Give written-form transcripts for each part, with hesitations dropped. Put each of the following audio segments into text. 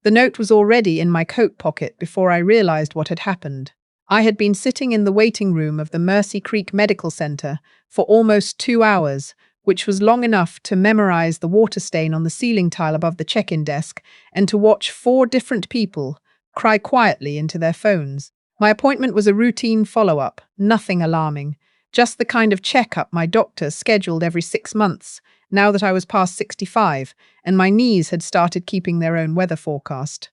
The note was already in my coat pocket before I realized what had happened. I had been sitting in the waiting room of the Mercy Creek Medical Center for almost 2 hours, which was long enough to memorize the water stain on the ceiling tile above the check-in desk and to watch 4 different people cry quietly into their phones. My appointment was a routine follow-up, nothing alarming, just the kind of checkup my doctor scheduled every 6 months, now that I was past 65 and my knees had started keeping their own weather forecast.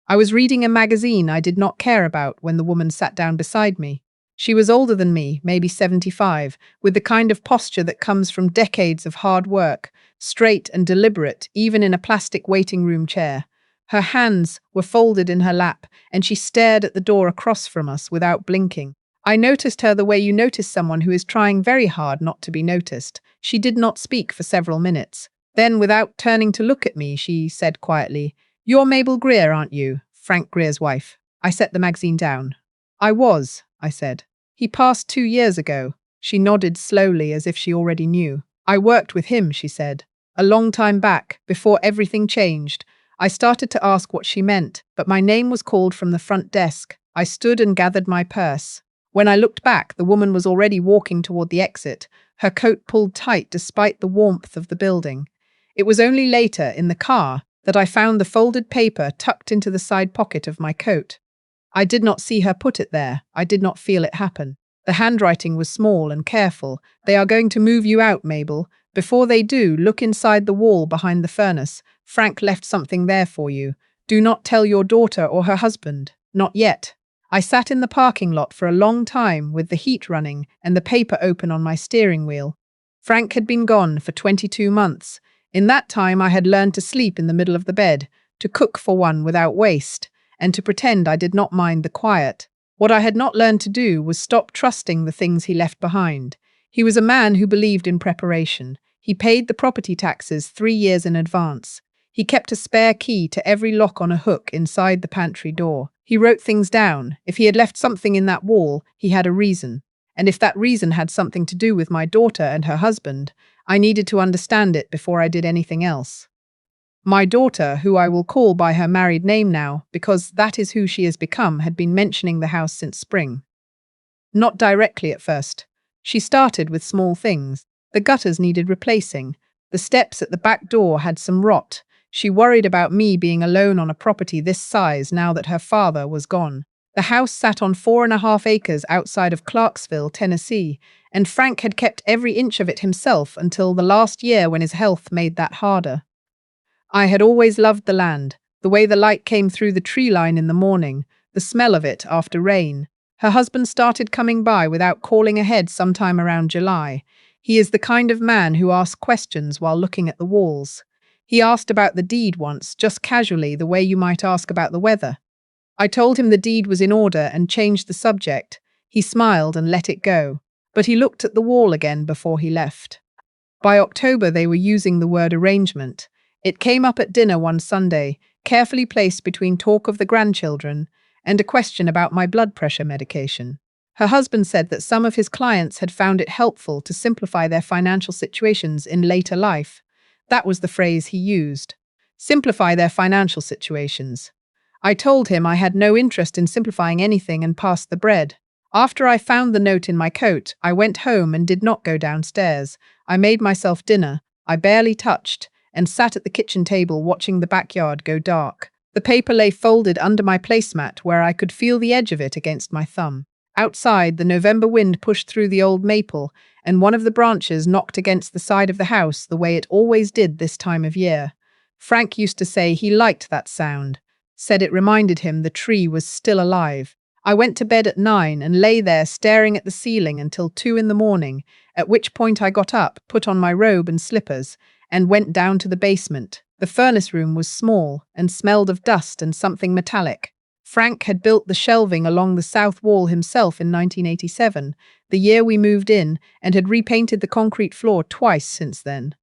I was reading a magazine I did not care about when the woman sat down beside me. She was older than me, maybe 75, with the kind of posture that comes from decades of hard work, straight and deliberate, even in a plastic waiting room chair. Her hands were folded in her lap, and she stared at the door across from us without blinking. I noticed her the way you notice someone who is trying very hard not to be noticed. She did not speak for several minutes. Then, without turning to look at me, she said quietly, "You're Mabel Greer, aren't you? Frank Greer's wife." I set the magazine down. "I was," I said. "He passed 2 years ago." She nodded slowly as if she already knew. "I worked with him," she said. "A long time back, before everything changed." I started to ask what she meant, but my name was called from the front desk. I stood and gathered my purse. When I looked back, the woman was already walking toward the exit, her coat pulled tight despite the warmth of the building. It was only later, in the car, that I found the folded paper tucked into the side pocket of my coat. I did not see her put it there. I did not feel it happen. The handwriting was small and careful. "They are going to move you out, Mabel. Before they do, look inside the wall behind the furnace. Frank left something there for you. Do not tell your daughter or her husband. Not yet." I sat in the parking lot for a long time with the heat running and the paper open on my steering wheel. Frank had been gone for 22 months. In that time, I had learned to sleep in the middle of the bed, to cook for one without waste, and to pretend I did not mind the quiet. What I had not learned to do was stop trusting the things he left behind. He was a man who believed in preparation. He paid the property taxes 3 years in advance. He kept a spare key to every lock on a hook inside the pantry door. He wrote things down. If he had left something in that wall, he had a reason. And if that reason had something to do with my daughter and her husband, I needed to understand it before I did anything else. My daughter, who I will call by her married name now, because that is who she has become, had been mentioning the house since spring. Not directly at first. She started with small things. The gutters needed replacing. The steps at the back door had some rot. She worried about me being alone on a property this size now that her father was gone. The house sat on 4.5 acres outside of Clarksville, Tennessee, and Frank had kept every inch of it himself until the last year when his health made that harder. I had always loved the land, the way the light came through the tree line in the morning, the smell of it after rain. Her husband started coming by without calling ahead sometime around July. He is the kind of man who asks questions while looking at the walls. He asked about the deed once, just casually, the way you might ask about the weather. I told him the deed was in order and changed the subject. He smiled and let it go, but he looked at the wall again before he left. By October, they were using the word arrangement. It came up at dinner one Sunday, carefully placed between talk of the grandchildren and a question about my blood pressure medication. Her husband said that some of his clients had found it helpful to simplify their financial situations in later life. That was the phrase he used. Simplify their financial situations. I told him I had no interest in simplifying anything and passed the bread. After I found the note in my coat, I went home and did not go downstairs. I made myself dinner, I barely touched, and sat at the kitchen table watching the backyard go dark. The paper lay folded under my placemat where I could feel the edge of it against my thumb. Outside, the November wind pushed through the old maple, and one of the branches knocked against the side of the house the way it always did this time of year. Frank used to say he liked that sound, said it reminded him the tree was still alive. I went to bed at 9 and lay there staring at the ceiling until 2 in the morning, at which point I got up, put on my robe and slippers, and went down to the basement. The furnace room was small and smelled of dust and something metallic. Frank had built the shelving along the south wall himself in 1987, the year we moved in, and had repainted the concrete floor twice since then.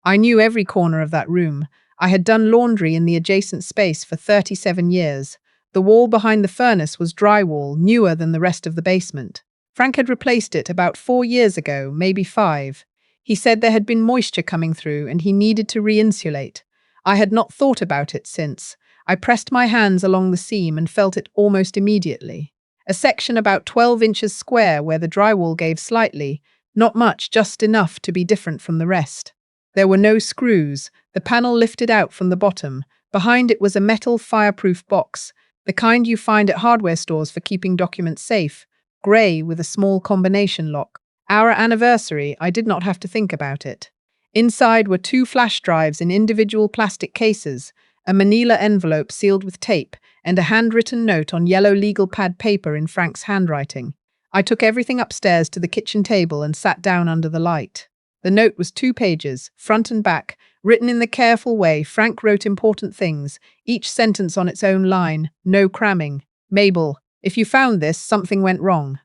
I knew every corner of that room. I had done laundry in the adjacent space for 37 years. The wall behind the furnace was drywall, newer than the rest of the basement. Frank had replaced it about 4 years ago, maybe 5. He said there had been moisture coming through and he needed to re-insulate. I had not thought about it since. I pressed my hands along the seam and felt it almost immediately. A section about 12 inches square where the drywall gave slightly, not much, just enough to be different from the rest. There were no screws, the panel lifted out from the bottom. Behind it was a metal fireproof box, the kind you find at hardware stores for keeping documents safe, grey with a small combination lock. Our anniversary, I did not have to think about it. Inside were 2 flash drives in individual plastic cases, a manila envelope sealed with tape, and a handwritten note on yellow legal pad paper in Frank's handwriting. I took everything upstairs to the kitchen table and sat down under the light. The note was 2 pages, front and back, written in the careful way Frank wrote important things, each sentence on its own line, no cramming. Mabel, if you found this, something went wrong.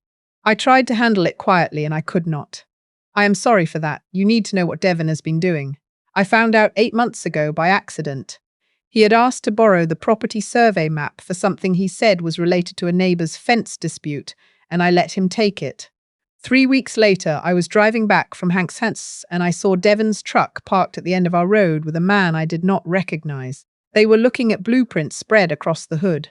I tried to handle it quietly and I could not. I am sorry for that. You need to know what Devon has been doing. I found out 8 months ago by accident. He had asked to borrow the property survey map for something he said was related to a neighbour's fence dispute, and I let him take it. 3 weeks later, I was driving back from Hank's house and I saw Devon's truck parked at the end of our road with a man I did not recognise. They were looking at blueprints spread across the hood.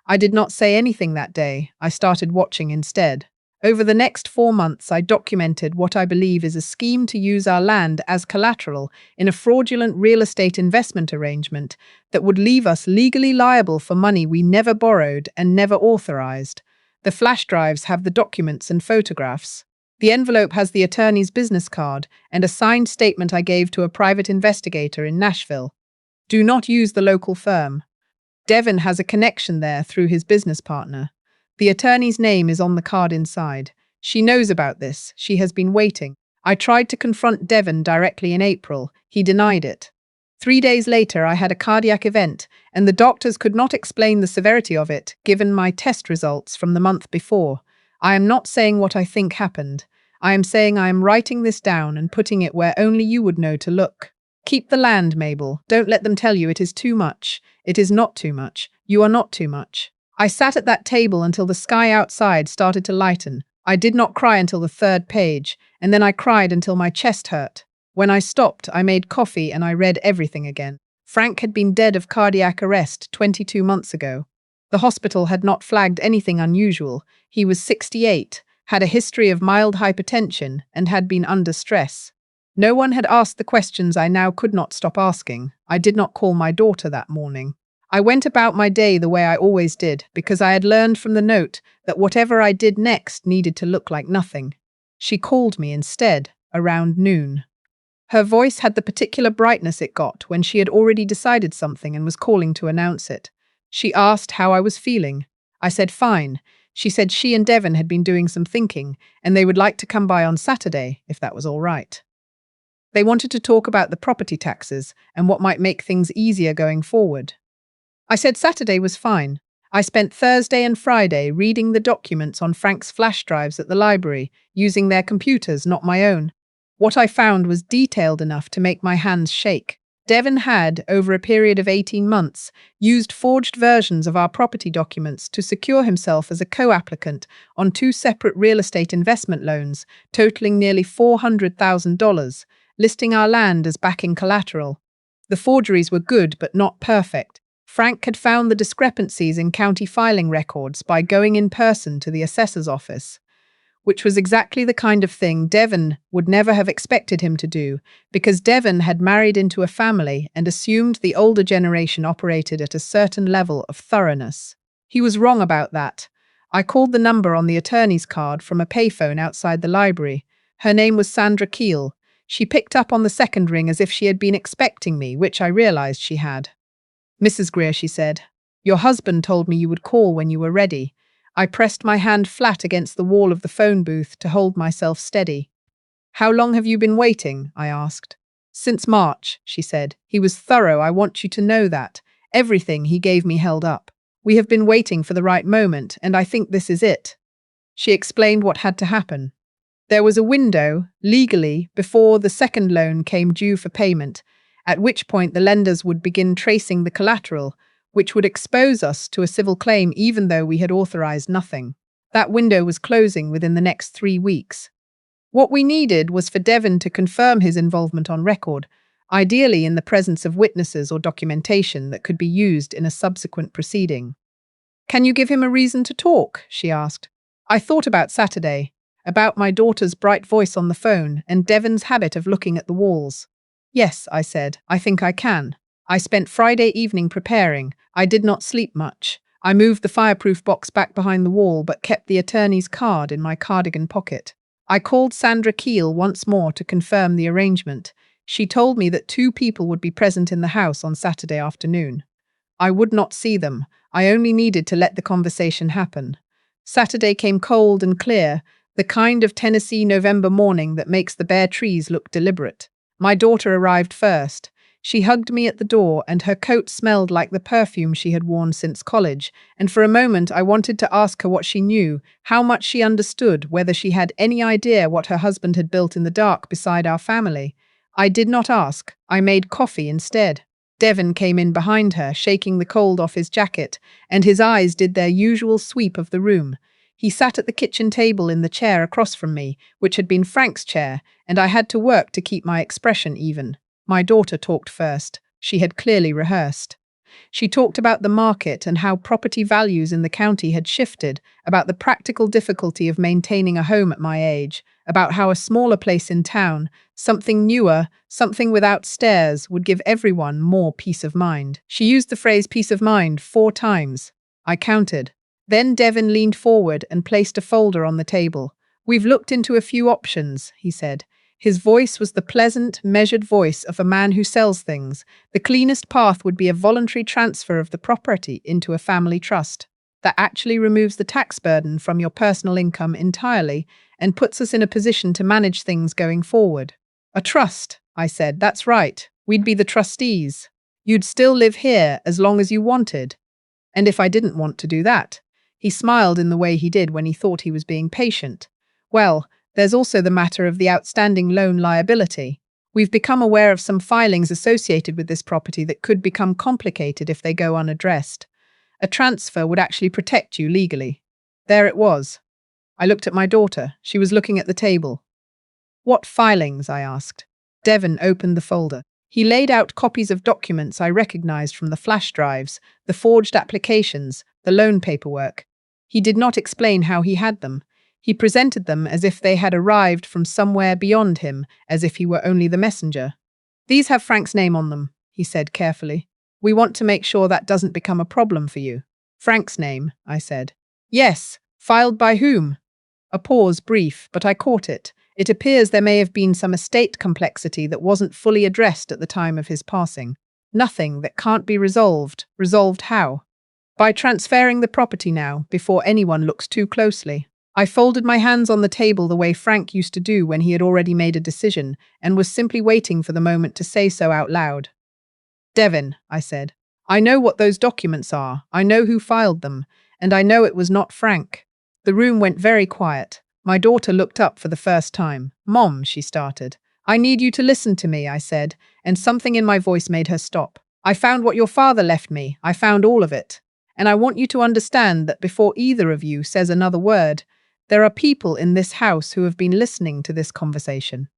I did not say anything that day. I started watching instead. Over the next 4 months, I documented what I believe is a scheme to use our land as collateral in a fraudulent real estate investment arrangement that would leave us legally liable for money we never borrowed and never authorized. The flash drives have the documents and photographs. The envelope has the attorney's business card and a signed statement I gave to a private investigator in Nashville. Do not use the local firm. Devon has a connection there through his business partner. The attorney's name is on the card inside. She knows about this. She has been waiting. I tried to confront Devon directly in April. He denied it. 3 days later, I had a cardiac event, and the doctors could not explain the severity of it, given my test results from the month before. I am not saying what I think happened. I am saying I am writing this down and putting it where only you would know to look. Keep the land, Mabel. Don't let them tell you it is too much. It is not too much. You are not too much. I sat at that table until the sky outside started to lighten. I did not cry until the 3rd page, and then I cried until my chest hurt. When I stopped, I made coffee and I read everything again. Frank had been dead of cardiac arrest 22 months ago. The hospital had not flagged anything unusual. He was 68, had a history of mild hypertension, and had been under stress. No one had asked the questions I now could not stop asking. I did not call my daughter that morning. I went about my day the way I always did, because I had learned from the note that whatever I did next needed to look like nothing. She called me instead, around noon. Her voice had the particular brightness it got when she had already decided something and was calling to announce it. She asked how I was feeling. I said fine. She said she and Devon had been doing some thinking, and they would like to come by on Saturday, if that was all right. They wanted to talk about the property taxes and what might make things easier going forward. I said Saturday was fine. I spent Thursday and Friday reading the documents on Frank's flash drives at the library, using their computers, not my own. What I found was detailed enough to make my hands shake. Devon had, over a period of 18 months, used forged versions of our property documents to secure himself as a co-applicant on 2 separate real estate investment loans, totaling nearly $400,000, listing our land as backing collateral. The forgeries were good but not perfect. Frank had found the discrepancies in county filing records by going in person to the assessor's office, which was exactly the kind of thing Devon would never have expected him to do, because Devon had married into a family and assumed the older generation operated at a certain level of thoroughness. He was wrong about that. I called the number on the attorney's card from a payphone outside the library. Her name was Sandra Keel. She picked up on the second ring as if she had been expecting me, which I realized she had. Mrs. Greer, she said, your husband told me you would call when you were ready. I pressed my hand flat against the wall of the phone booth to hold myself steady. How long have you been waiting? I asked. Since March, she said. He was thorough, I want you to know that. Everything he gave me held up. We have been waiting for the right moment, and I think this is it. She explained what had to happen. There was a window, legally, before the second loan came due for payment, at which point the lenders would begin tracing the collateral, which would expose us to a civil claim even though we had authorized nothing. That window was closing within the next 3 weeks. What we needed was for Devon to confirm his involvement on record. ideally in the presence of witnesses or documentation that could be used in a subsequent proceeding. Can you give him a reason to talk? She asked. I thought about Saturday, about my daughter's bright voice on the phone and Devon's habit of looking at the walls. Yes, I said, I think I can. I spent Friday evening preparing. I did not sleep much. I moved the fireproof box back behind the wall but kept the attorney's card in my cardigan pocket. I called Sandra Keel once more to confirm the arrangement. She told me that 2 people would be present in the house on Saturday afternoon. I would not see them. I only needed to let the conversation happen. Saturday came cold and clear, the kind of Tennessee November morning that makes the bare trees look deliberate. My daughter arrived first. She hugged me at the door, and her coat smelled like the perfume she had worn since college, and for a moment I wanted to ask her what she knew, how much she understood, whether she had any idea what her husband had built in the dark beside our family. I did not ask. I made coffee instead. Devon came in behind her, shaking the cold off his jacket, and his eyes did their usual sweep of the room. He sat at the kitchen table in the chair across from me, which had been Frank's chair, and I had to work to keep my expression even. My daughter talked first. She had clearly rehearsed. She talked about the market and how property values in the county had shifted, about the practical difficulty of maintaining a home at my age, about how a smaller place in town, something newer, something without stairs, would give everyone more peace of mind. She used the phrase peace of mind 4 times. I counted. Then Devon leaned forward and placed a folder on the table. We've looked into a few options, he said. His voice was the pleasant, measured voice of a man who sells things. The cleanest path would be a voluntary transfer of the property into a family trust. That actually removes the tax burden from your personal income entirely and puts us in a position to manage things going forward. A trust, I said. That's right. We'd be the trustees. You'd still live here as long as you wanted. And if I didn't want to do that? He smiled in the way he did when he thought he was being patient. Well, there's also the matter of the outstanding loan liability. We've become aware of some filings associated with this property that could become complicated if they go unaddressed. A transfer would actually protect you legally. There it was. I looked at my daughter. She was looking at the table. What filings? I asked. Devon opened the folder. He laid out copies of documents I recognized from the flash drives, the forged applications, the loan paperwork. He did not explain how he had them. He presented them as if they had arrived from somewhere beyond him, as if he were only the messenger. These have Frank's name on them, he said carefully. We want to make sure that doesn't become a problem for you. Frank's name, I said. Yes, filed by whom? A pause, brief, but I caught it. It appears there may have been some estate complexity that wasn't fully addressed at the time of his passing. Nothing that can't be resolved. Resolved how? By transferring the property now, before anyone looks too closely. I folded my hands on the table the way Frank used to do when he had already made a decision and was simply waiting for the moment to say so out loud. Devon, I said, I know what those documents are. I know who filed them, and I know it was not Frank. The room went very quiet. My daughter looked up for the first time. Mom, she started. I need you to listen to me, I said, and something in my voice made her stop. I found what your father left me. I found all of it. And I want you to understand that before either of you says another word, there are people in this house who have been listening to this conversation.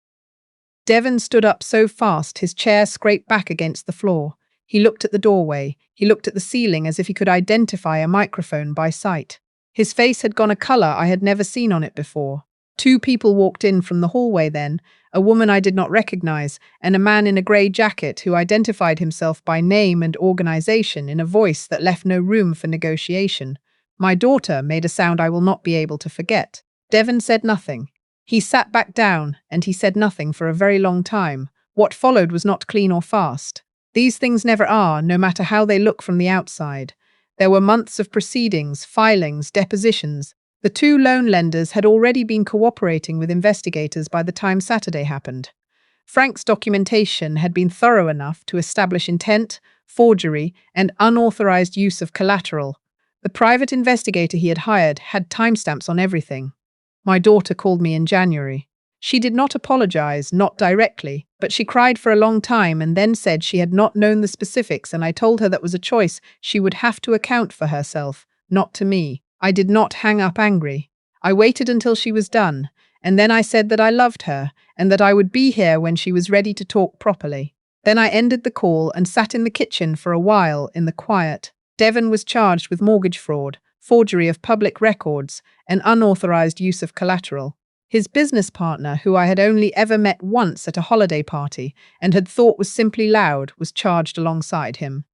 Devon stood up so fast his chair scraped back against the floor. He looked at the doorway. He looked at the ceiling as if he could identify a microphone by sight. His face had gone a color I had never seen on it before. 2 people walked in from the hallway then, a woman I did not recognize, and a man in a grey jacket who identified himself by name and organization in a voice that left no room for negotiation. My daughter made a sound I will not be able to forget. Devon said nothing. He sat back down, and he said nothing for a very long time. What followed was not clean or fast. These things never are, no matter how they look from the outside. There were months of proceedings, filings, depositions. The 2 loan lenders had already been cooperating with investigators by the time Saturday happened. Frank's documentation had been thorough enough to establish intent, forgery, and unauthorized use of collateral. The private investigator he had hired had timestamps on everything. My daughter called me in January. She did not apologize, not directly, but she cried for a long time and then said she had not known the specifics, and I told her that was a choice she would have to account for herself, not to me. I did not hang up angry. I waited until she was done, and then I said that I loved her and that I would be here when she was ready to talk properly. Then I ended the call and sat in the kitchen for a while in the quiet. Devon was charged with mortgage fraud, forgery of public records, and unauthorized use of collateral. His business partner, who I had only ever met once at a holiday party and had thought was simply loud, was charged alongside him.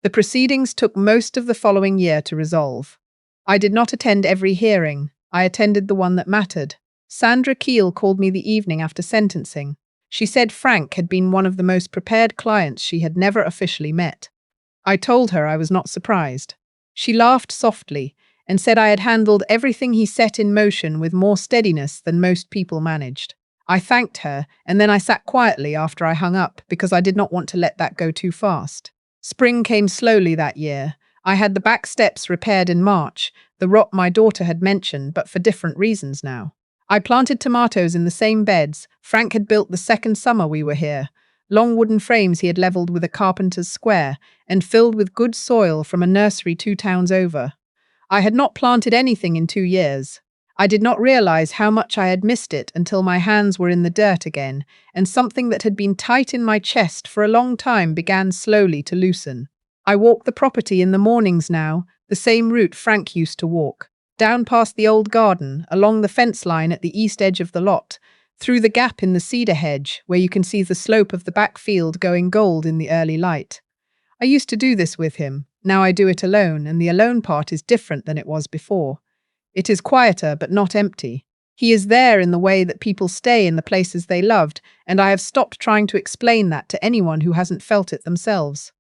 The proceedings took most of the following year to resolve. I did not attend every hearing. I attended the one that mattered. Sandra Keel called me the evening after sentencing. She said Frank had been one of the most prepared clients she had never officially met. I told her I was not surprised. She laughed softly and said I had handled everything he set in motion with more steadiness than most people managed. I thanked her, and then I sat quietly after I hung up because I did not want to let that go too fast. Spring came slowly that year. I had the back steps repaired in March, the rot my daughter had mentioned, but for different reasons now. I planted tomatoes in the same beds Frank had built the second summer we were here. Long wooden frames he had levelled with a carpenter's square and filled with good soil from a nursery 2 towns over. I had not planted anything in 2 years. I did not realize how much I had missed it until my hands were in the dirt again, and something that had been tight in my chest for a long time began slowly to loosen. I walk the property in the mornings now, the same route Frank used to walk. Down past the old garden, along the fence line at the east edge of the lot, through the gap in the cedar hedge where you can see the slope of the back field going gold in the early light. I used to do this with him. Now I do it alone, and the alone part is different than it was before. It is quieter but not empty. He is there in the way that people stay in the places they loved, and I have stopped trying to explain that to anyone who hasn't felt it themselves.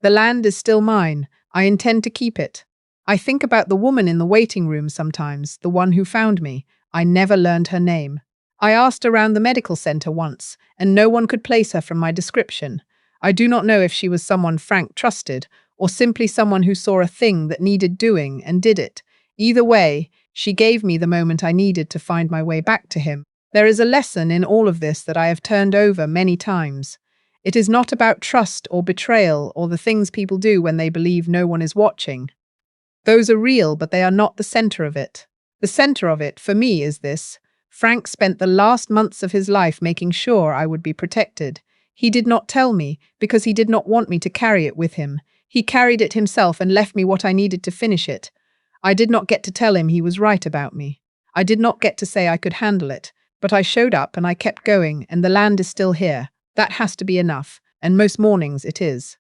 The land is still mine. I intend to keep it. I think about the woman in the waiting room sometimes, the one who found me. I never learned her name. I asked around the medical center once, and no one could place her from my description. I do not know if she was someone Frank trusted, or simply someone who saw a thing that needed doing and did it. Either way, she gave me the moment I needed to find my way back to him. There is a lesson in all of this that I have turned over many times. It is not about trust or betrayal or the things people do when they believe no one is watching. Those are real, but they are not the center of it. The center of it, for me, is this. Frank spent the last months of his life making sure I would be protected. He did not tell me because he did not want me to carry it with him. He carried it himself and left me what I needed to finish it. I did not get to tell him he was right about me. I did not get to say I could handle it, but I showed up and I kept going, and the land is still here. That has to be enough, and most mornings it is.